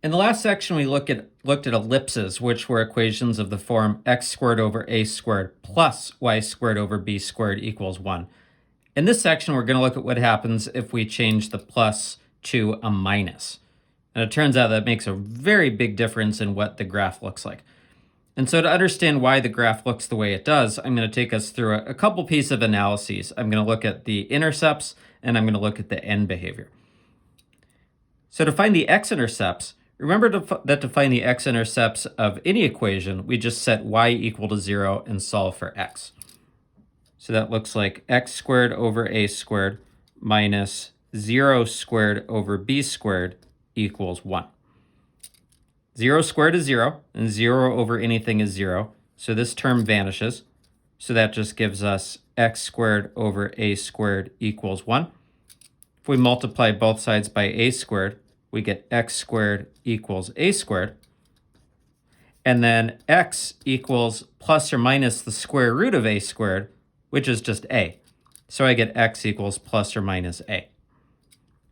In the last section, we looked at ellipses, which were equations of the form x squared over a squared plus y squared over b squared equals 1. In this section, we're going to look at what happens if we change the plus to a minus. And it turns out that makes a very big difference in what the graph looks like. And so to understand why the graph looks the way it does, I'm going to take us through a couple pieces of analyses. I'm going to look at the intercepts, and I'm going to look at the end behavior. So to find the x-intercepts, remember that to find the x-intercepts of any equation, we just set y equal to 0 and solve for x. So that looks like x squared over a squared minus 0 squared over b squared equals 1. 0 squared is 0, and 0 over anything is 0. So this term vanishes. So that just gives us x squared over a squared equals 1. If we multiply both sides by a squared, we get x squared equals a squared. And then x equals plus or minus the square root of a squared, which is just a. So I get x equals plus or minus a.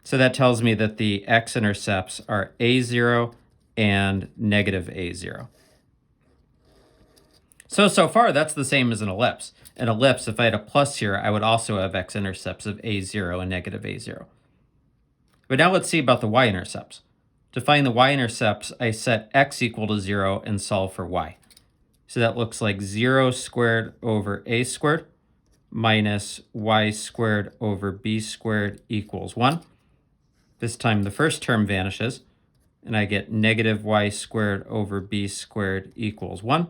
So that tells me that the x-intercepts are a0 and negative a0. So far, that's the same as an ellipse. An ellipse, if I had a plus here, I would also have x-intercepts of a0 and negative a0. But now let's see about the y-intercepts. To find the y-intercepts, I set x equal to 0 and solve for y. So that looks like 0 squared over a squared minus y squared over b squared equals 1. This time the first term vanishes, and I get negative y squared over b squared equals 1.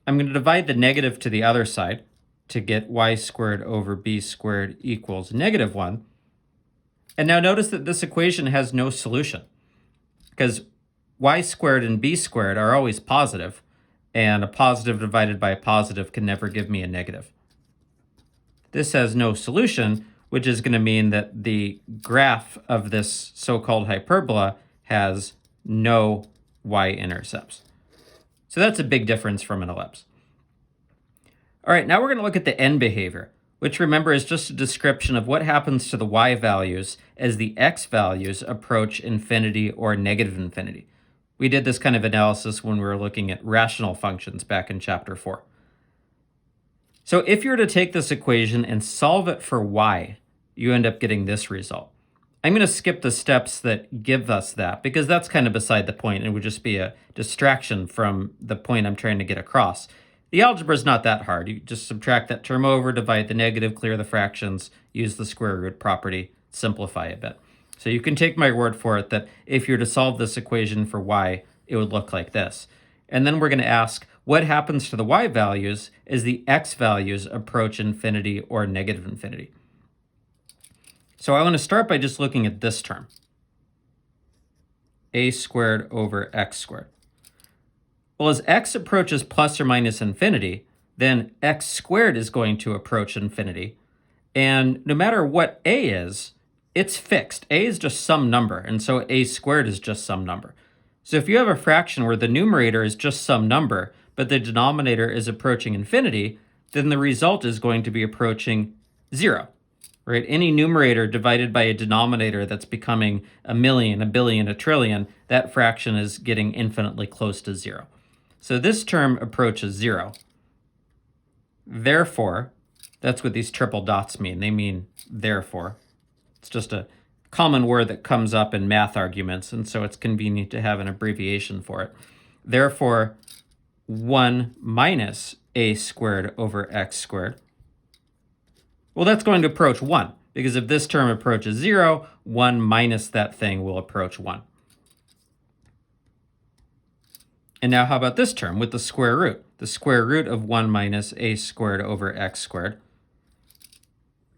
I'm going to divide the negative to the other side to get y squared over b squared equals negative 1. And now notice that this equation has no solution, because y squared and b squared are always positive, and a positive divided by a positive can never give me a negative. This has no solution, which is going to mean that the graph of this so-called hyperbola has no y-intercepts. So that's a big difference from an ellipse. All right, now we're going to look at the end behavior, which remember is just a description of what happens to the y values as the x values approach infinity or negative infinity. We did this kind of analysis when we were looking at rational functions back in chapter 4. So if you were to take this equation and solve it for y, you end up getting this result. I'm going to skip the steps that give us that because that's kind of beside the point and would just be a distraction from the point I'm trying to get across. The algebra is not that hard. You just subtract that term over, divide the negative, clear the fractions, use the square root property, simplify a bit. So you can take my word for it that if you're to solve this equation for y, it would look like this. And then we're going to ask, what happens to the y values as the x values approach infinity or negative infinity? So I want to start by just looking at this term, a squared over x squared. Well, as x approaches plus or minus infinity, then x squared is going to approach infinity. And no matter what a is, it's fixed. A is just some number, and so a squared is just some number. So if you have a fraction where the numerator is just some number, but the denominator is approaching infinity, then the result is going to be approaching 0. Right? Any numerator divided by a denominator that's becoming a million, a billion, a trillion, that fraction is getting infinitely close to 0. So this term approaches 0. Therefore, that's what these triple dots mean. They mean therefore. It's just a common word that comes up in math arguments, and so it's convenient to have an abbreviation for it. Therefore, 1 minus a squared over x squared. Well, that's going to approach 1, because if this term approaches 0, 1 minus that thing will approach 1. And now how about this term with the square root? The square root of 1 minus a squared over x squared.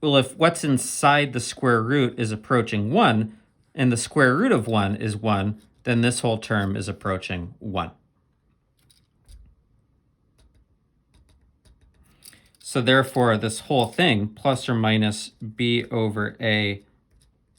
Well, if what's inside the square root is approaching 1, and the square root of 1 is 1, then this whole term is approaching 1. So therefore, this whole thing, plus or minus b over a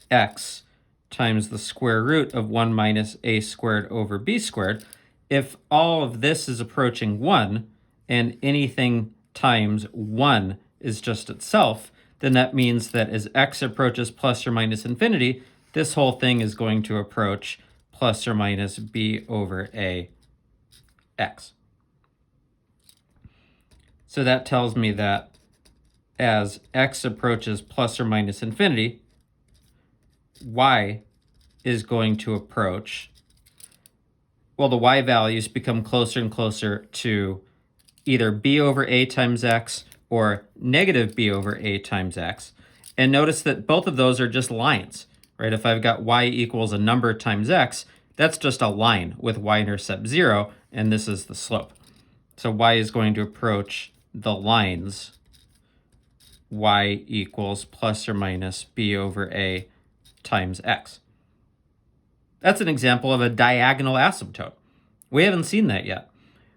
x times the square root of 1 minus a squared over b squared, if all of this is approaching 1, and anything times 1 is just itself, then that means that as x approaches plus or minus infinity, this whole thing is going to approach plus or minus b over a x. So that tells me that as x approaches plus or minus infinity, y is going to approach, well, the y values become closer and closer to either b over a times x or negative b over a times x. And notice that both of those are just lines, right? If I've got y equals a number times x, that's just a line with y-intercept 0, and this is the slope. So y is going to approach the lines y equals plus or minus b over a times x. That's an example of a diagonal asymptote. We haven't seen that yet.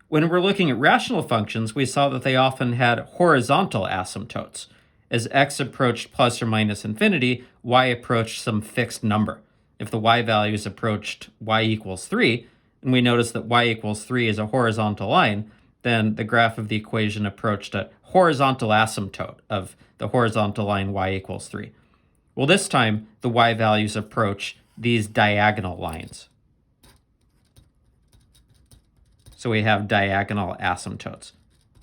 When we're looking at rational functions, we saw that they often had horizontal asymptotes. As x approached plus or minus infinity, y approached some fixed number. If the y values approached y equals 3, and we notice that y equals 3 is a horizontal line, then the graph of the equation approached a horizontal asymptote of the horizontal line y equals 3. Well, this time, the y values approach these diagonal lines. So we have diagonal asymptotes,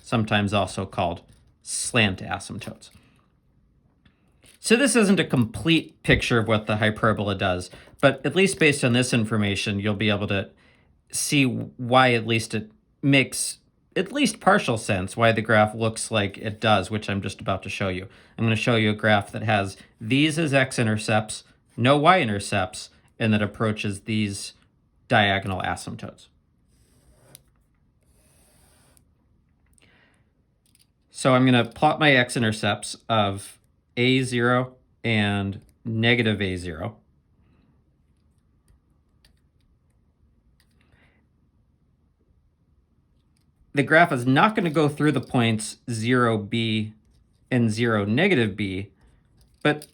sometimes also called slant asymptotes. So this isn't a complete picture of what the hyperbola does, but at least based on this information, you'll be able to see why at least it makes at least partial sense, why the graph looks like it does, which I'm just about to show you. I'm going to show you a graph that has these as x-intercepts, no y-intercepts, and that approaches these diagonal asymptotes. So I'm going to plot my x-intercepts of a0 and negative a0. The graph is not going to go through the points 0b and 0 negative b, but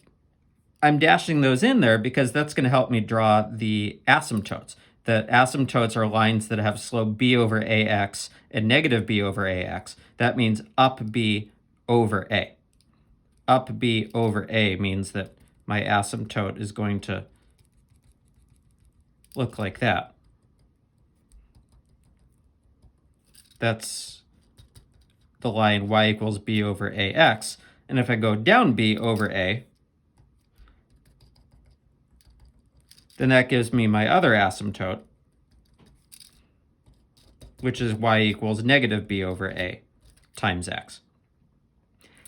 I'm dashing those in there because that's going to help me draw the asymptotes. The asymptotes are lines that have slope b over ax and negative b over ax. That means up b over a. Up b over a means that my asymptote is going to look like that. That's the line y equals b over ax. And if I go down b over a, then that gives me my other asymptote, which is y equals negative b over a times x.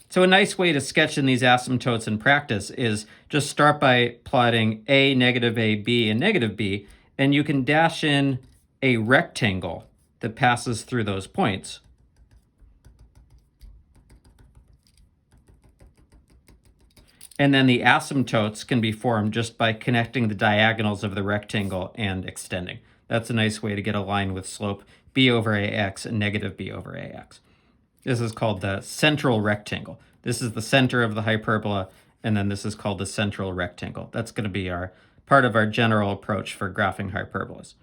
So a nice way to sketch in these asymptotes in practice is just start by plotting a, negative a, b, and negative b, and you can dash in a rectangle that passes through those points. And then the asymptotes can be formed just by connecting the diagonals of the rectangle and extending. That's a nice way to get a line with slope b over ax and negative b over ax. This is called the central rectangle. This is the center of the hyperbola, and then this is called the central rectangle. That's going to be our part of our general approach for graphing hyperbolas.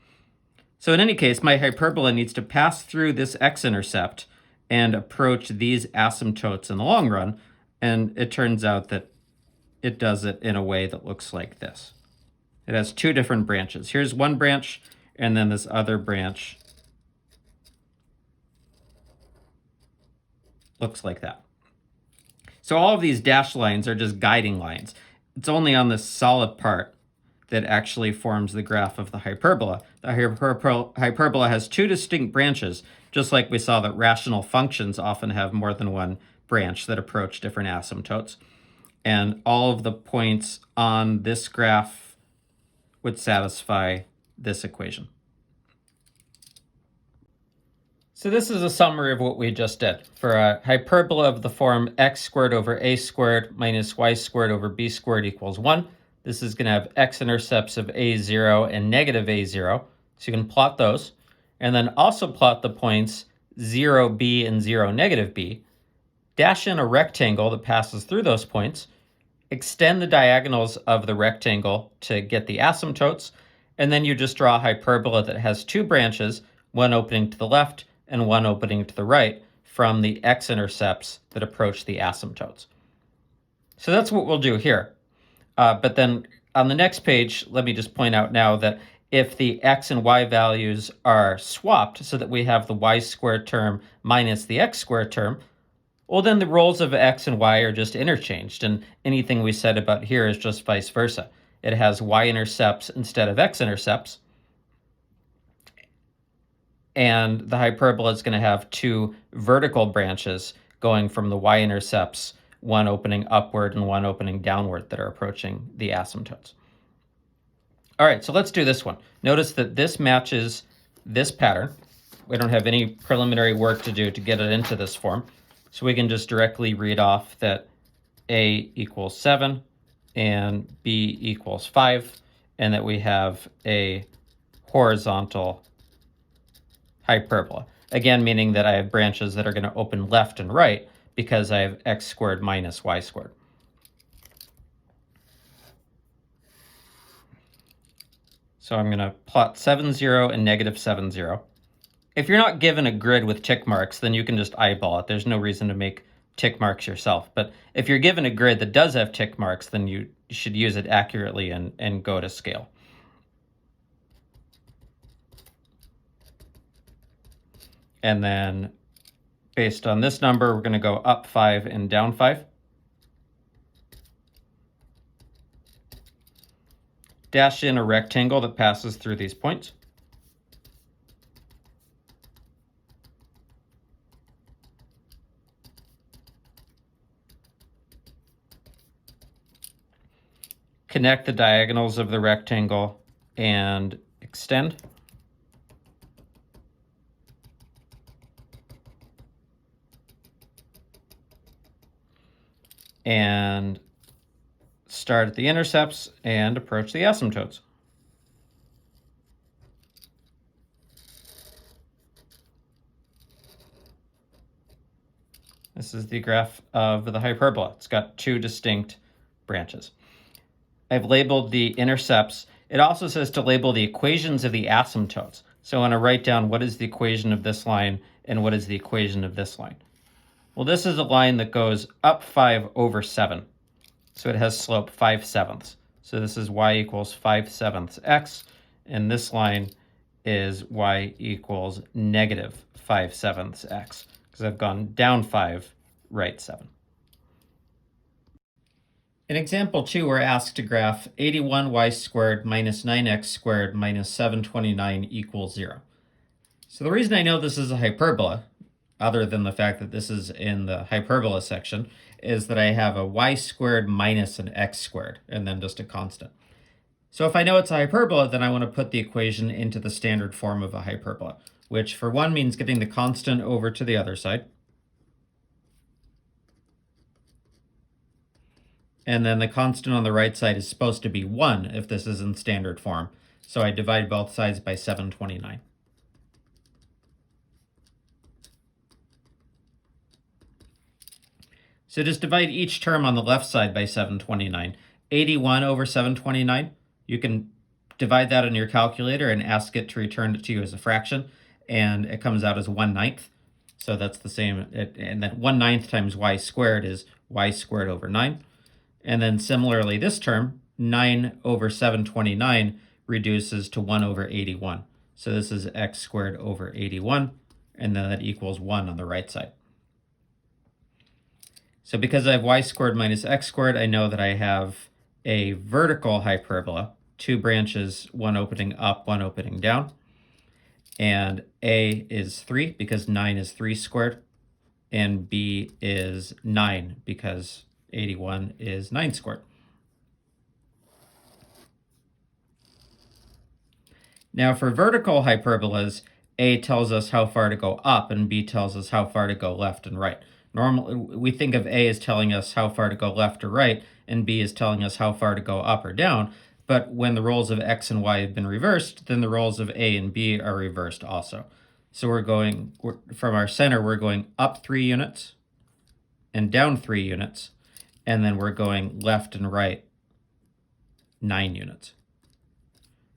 So in any case, my hyperbola needs to pass through this x-intercept and approach these asymptotes in the long run, and it turns out that it does it in a way that looks like this. It has two different branches. Here's one branch, and then this other branch looks like that. So all of these dashed lines are just guiding lines. It's only on this solid part that actually forms the graph of the hyperbola. The hyperbola has two distinct branches, just like we saw that rational functions often have more than one branch that approach different asymptotes. And all of the points on this graph would satisfy this equation. So this is a summary of what we just did. For a hyperbola of the form x squared over a squared minus y squared over b squared equals 1, this is going to have x-intercepts of a0 and negative a0. So you can plot those. And then also plot the points 0b and 0 negative b. Dash in a rectangle that passes through those points. Extend the diagonals of the rectangle to get the asymptotes. And then you just draw a hyperbola that has two branches, one opening to the left and one opening to the right from the x-intercepts that approach the asymptotes. So that's what we'll do here. But then on the next page, let me just point out now that if the x and y values are swapped so that we have the y squared term minus the x squared term, well, then the roles of x and y are just interchanged, and anything we said about here is just vice versa. It has y-intercepts instead of x-intercepts, and the hyperbola is going to have two vertical branches going from the y-intercepts, one opening upward and one opening downward, that are approaching the asymptotes. All right, so let's do this one. Notice that this matches this pattern. We don't have any preliminary work to do to get it into this form. So we can just directly read off that A equals 7 and B equals 5, and that we have a horizontal hyperbola. Again, meaning that I have branches that are going to open left and right because I have x squared minus y squared. So I'm going to plot 7, 0 and negative 7, 0. If you're not given a grid with tick marks, then you can just eyeball it. There's no reason to make tick marks yourself. But if you're given a grid that does have tick marks, then you should use it accurately and go to scale. And then based on this number, we're going to go up 5 and down 5. Dash in a rectangle that passes through these points. Connect the diagonals of the rectangle and extend. And start at the intercepts and approach the asymptotes. This is the graph of the hyperbola. It's got two distinct branches. I've labeled the intercepts. It also says to label the equations of the asymptotes. So I want to write down what is the equation of this line and what is the equation of this line. Well, this is a line that goes up 5 over 7. So it has slope 5/7. So this is y equals 5/7 x, and this line is y equals negative 5/7 x, because I've gone down 5, right 7. In example 2, we're asked to graph 81y squared minus 9x squared minus 729 equals 0. So the reason I know this is a hyperbola, other than the fact that this is in the hyperbola section, is that I have a y squared minus an x squared, and then just a constant. So if I know it's a hyperbola, then I want to put the equation into the standard form of a hyperbola, which for one means getting the constant over to the other side. And then the constant on the right side is supposed to be 1 if this is in standard form. So I divide both sides by 729. So just divide each term on the left side by 729. 81 over 729, you can divide that on your calculator and ask it to return it to you as a fraction, and it comes out as 1/9. So that's the same, and then 1/9 times y squared is y squared over 9. And then similarly, this term, 9 over 729, reduces to 1 over 81. So this is x squared over 81, and then that equals 1 on the right side. So because I have y squared minus x squared, I know that I have a vertical hyperbola, two branches, one opening up, one opening down. And A is 3 because 9 is 3 squared, and B is 9 because 81 is 9 squared. Now for vertical hyperbolas, A tells us how far to go up and B tells us how far to go left and right. Normally, we think of A as telling us how far to go left or right, and B is telling us how far to go up or down. But when the roles of X and Y have been reversed, then the roles of A and B are reversed also. So from our center, we're going up 3 units and down 3 units, and then we're going left and right 9 units.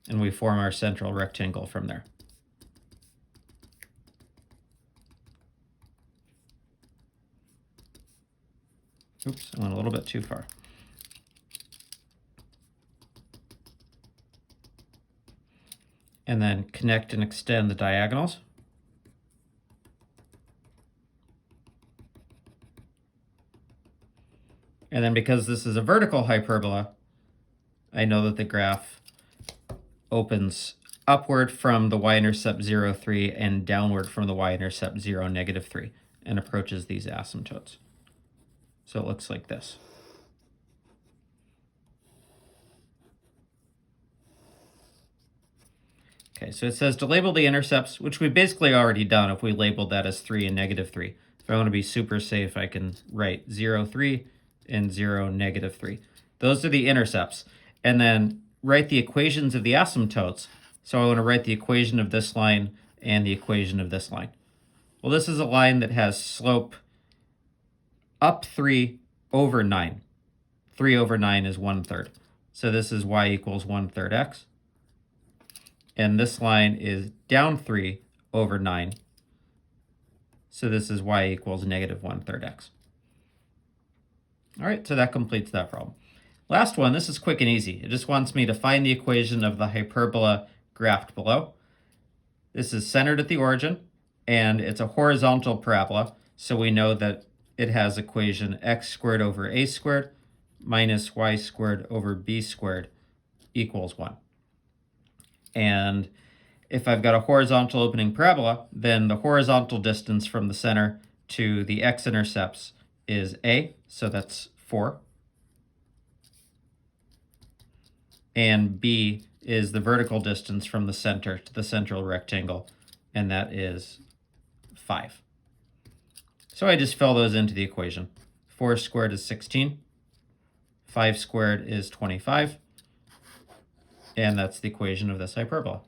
And we form our central rectangle from there. Oops, I went a little bit too far. and then connect and extend the diagonals. And then because this is a vertical hyperbola, I know that the graph opens upward from the y-intercept 0, 3 and downward from the y-intercept 0, negative 3 and approaches these asymptotes. So it looks like this. Okay, so it says to label the intercepts, which we've basically already done if we labeled that as 3 and negative 3. If I want to be super safe, I can write 0, 3 and 0, negative 3. Those are the intercepts. And then write the equations of the asymptotes. So I want to write the equation of this line and the equation of this line. Well, this is a line that has slope up 3 over 9. 3 over 9 is 1/3. So this is y equals 1/3 x. And this line is down 3 over 9. So this is y equals negative 1/3 x. All right, so that completes that problem. Last one, this is quick and easy. It just wants me to find the equation of the hyperbola graphed below. This is centered at the origin, and it's a horizontal parabola, so we know that it has equation x squared over a squared minus y squared over b squared equals 1. And if I've got a horizontal opening parabola, then the horizontal distance from the center to the x-intercepts is a, so that's 4. And b is the vertical distance from the center to the central rectangle, and that is 5. So I just fill those into the equation. 4 squared is 16. 5 squared is 25. And that's the equation of this hyperbola.